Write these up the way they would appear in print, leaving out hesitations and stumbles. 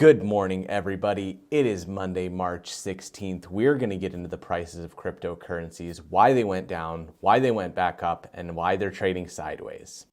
Good morning, everybody. It is Monday, March 16th. We're going to get into the prices of cryptocurrencies, why they went down, why they went back up, and why they're trading sideways.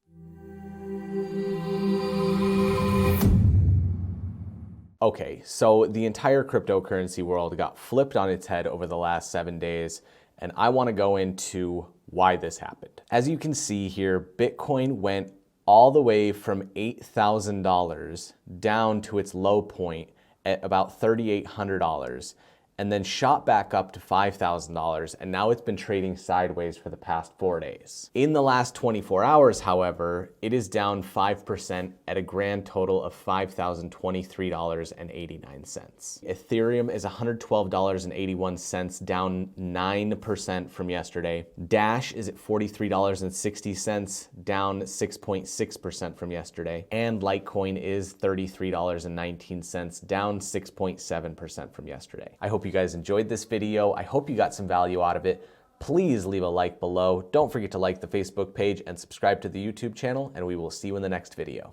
Okay, so the entire cryptocurrency world got flipped on its head over the last 7 days, and I want to go into why this happened. As you can see here, Bitcoin went all the way from $8,000 down to its low point at about $3,800, and then shot back up to $5,000, and now it's been trading sideways for the past 4 days. In the last 24 hours, however, it is down 5% at a grand total of $5,023.89. Ethereum is $112.81, down 9% from yesterday. Dash is at $43.60, down 6.6% from yesterday. And Litecoin is $33.19, down 6.7% from yesterday. I hope you guys enjoyed this video. I hope you got some value out of it. Please leave a like below. Don't forget to like the Facebook page and subscribe to the YouTube channel, and we will see you in the next video.